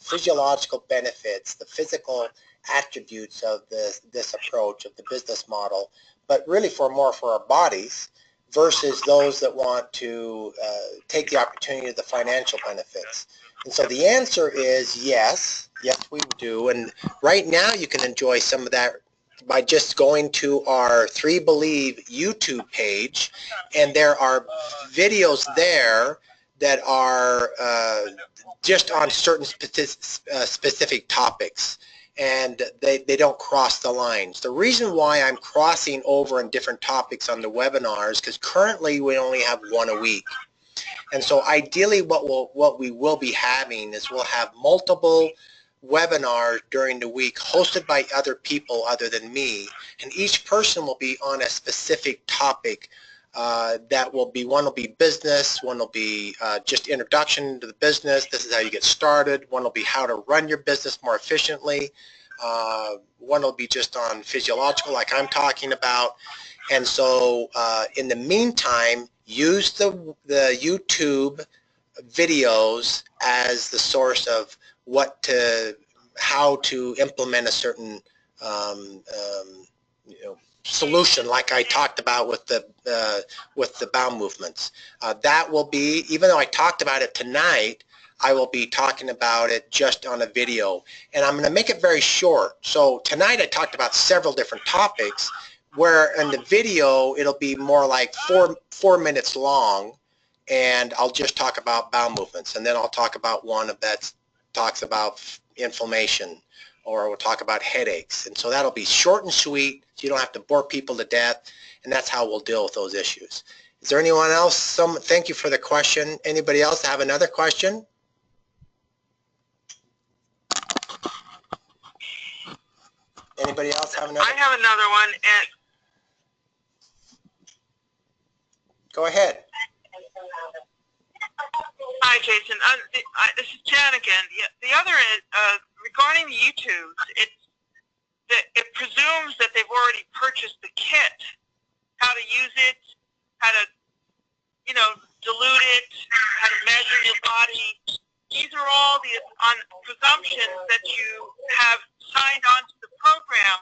physiological benefits, the physical attributes of this approach of the business model, but really more for our bodies, versus those that want to take the opportunity of the financial benefits. And so the answer is yes, we do. And right now you can enjoy some of that by just going to our 3 Believe YouTube page, and there are videos there that are just on certain specific topics, and they don't cross the lines. The reason why I'm crossing over on different topics on the webinars, because currently we only have 1 a week. And so ideally what we will be having is we'll have multiple webinars during the week hosted by other people other than me, and each person will be on a specific topic. That will be, one will be business, one will be just introduction to the business, this is how you get started, one will be how to run your business more efficiently, one will be just on physiological like I'm talking about. And so in the meantime, use the YouTube videos as the source of how to implement a certain solution, like I talked about with the bowel movements. That will be, even though I talked about it tonight, I will be talking about it just on a video, and I'm going to make it very short. So tonight I talked about several different topics, where in the video it'll be more like four minutes long, and I'll just talk about bowel movements, and then I'll talk about one that talks about inflammation, or we'll talk about headaches. And so that'll be short and sweet, so you don't have to bore people to death, and that's how we'll deal with those issues. Is there anyone else? Thank you for the question. Anybody else have another question? Anybody else have another? I have another one. And go ahead. hi, Jason. This is Jan again. The other is regarding the YouTubes. It presumes that they've already purchased the kit, how to use it, how to, dilute it, how to measure your body. These are all the presumptions that you have signed on to the program.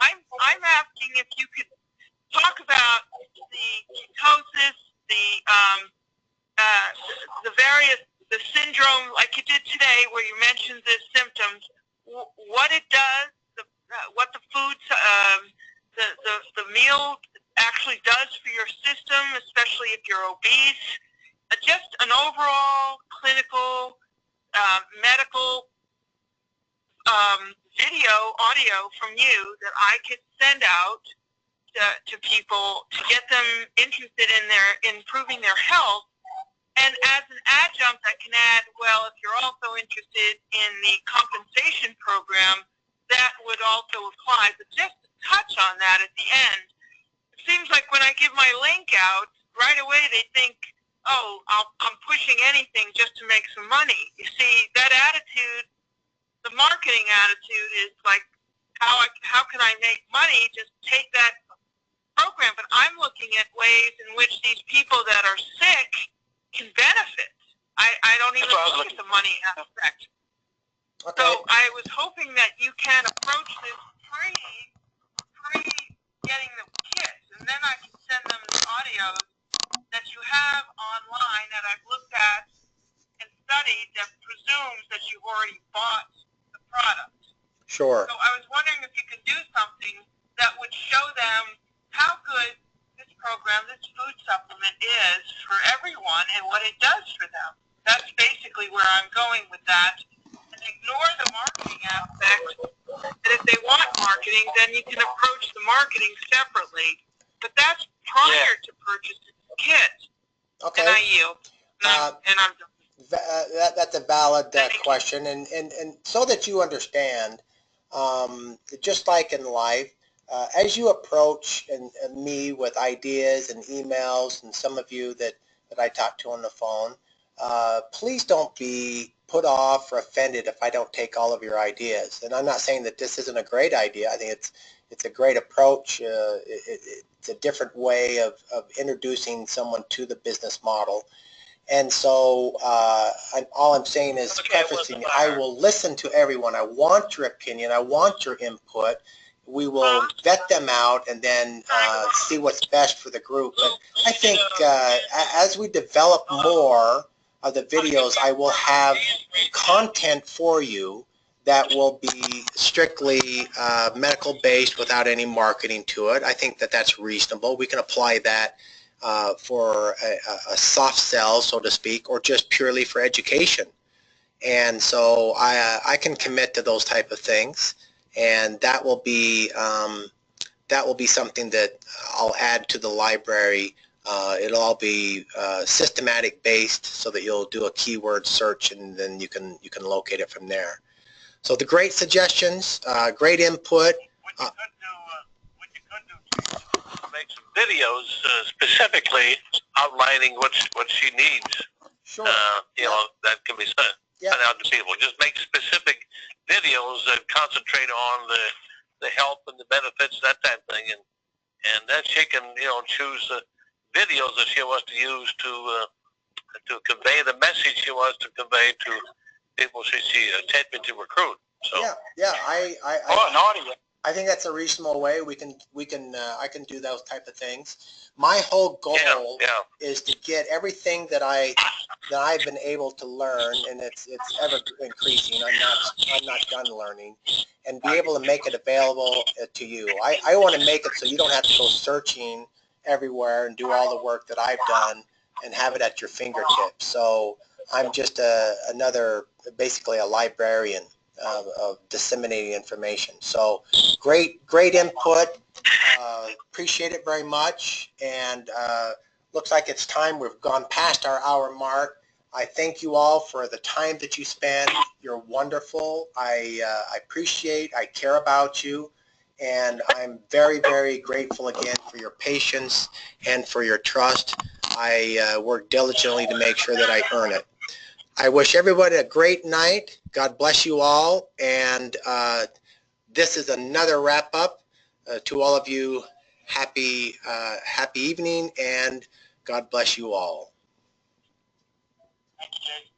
I'm asking if you could talk about the ketosis, the syndrome, like you did today, where you mentioned the symptoms, what it does, what the food, the meal actually does for your system, especially if you're obese. Just an overall clinical, medical audio from you that I could send out to people to get them interested in improving their health. And as an adjunct, I can add, well, if you're also interested in the compensation program, that would also apply. But just to touch on that at the end, it seems like when I give my link out, right away they think, oh, I'm pushing anything just to make some money. You see, that attitude, the marketing attitude is like, how can I make money? Just take that program. But I'm looking at ways in which these people that are sick can benefit. I don't even look at the money aspect. Okay. So I was hoping that you can approach this pre getting the kits, and then I can send them the audios that you have online that I've looked at and studied that presumes that you've already bought the product. Sure. So I was wondering if you could do something that would show them how good this program, this food supplement is for everyone and what it does for them. That's basically where I'm going with that. And ignore the marketing aspect. And if they want marketing, then you can approach the marketing separately. But that's prior to purchasing the kit. Okay. And I yield. And I'm done. That's a valid question, and so that you understand, just like in life, as you approach me with ideas and emails, and some of you that I talk to on the phone, please don't be put off or offended if I don't take all of your ideas. And I'm not saying that this isn't a great idea. I think it's a great approach. It's a different way of introducing someone to the business model. And so all I'm saying is, prefacing, I will listen to everyone. I want your opinion. I want your input. We will vet them out and then see what's best for the group. But I think as we develop more of the videos, I will have content for you that will be strictly medical based without any marketing to it. I think that that's reasonable. We can apply that for a soft sell, so to speak, or just purely for education. And so I can commit to those type of things, and that will be something that I'll add to the library. It'll all be systematic based, so that you'll do a keyword search and then you can locate it from there. So the great suggestions, great input. What you could do, make some videos specifically outlining what she needs. Sure. That can be sent out to people. Just make specific videos that concentrate on the health and the benefits, that type of thing, and then she can choose the videos that she wants to use to convey the message she wants to convey to people she's attempting to recruit. So I think that's a reasonable way. I can do those type of things. My whole goal is to get everything that I've been able to learn, and it's ever increasing. I'm not done learning, and be able to make it available to you. I want to make it so you don't have to go searching everywhere and do all the work that I've done and have it at your fingertips. So I'm just basically a librarian of disseminating information. So great input. Appreciate it very much. And looks like it's time. We've gone past our hour mark. I thank you all for the time that you spend. You're wonderful. I appreciate, I care about you. And I'm very, very grateful again for your patience and for your trust. I work diligently to make sure that I earn it. I wish everybody a great night. God bless you all. And this is another wrap up. To all of you, happy evening, and God bless you all. Thank you, Jay.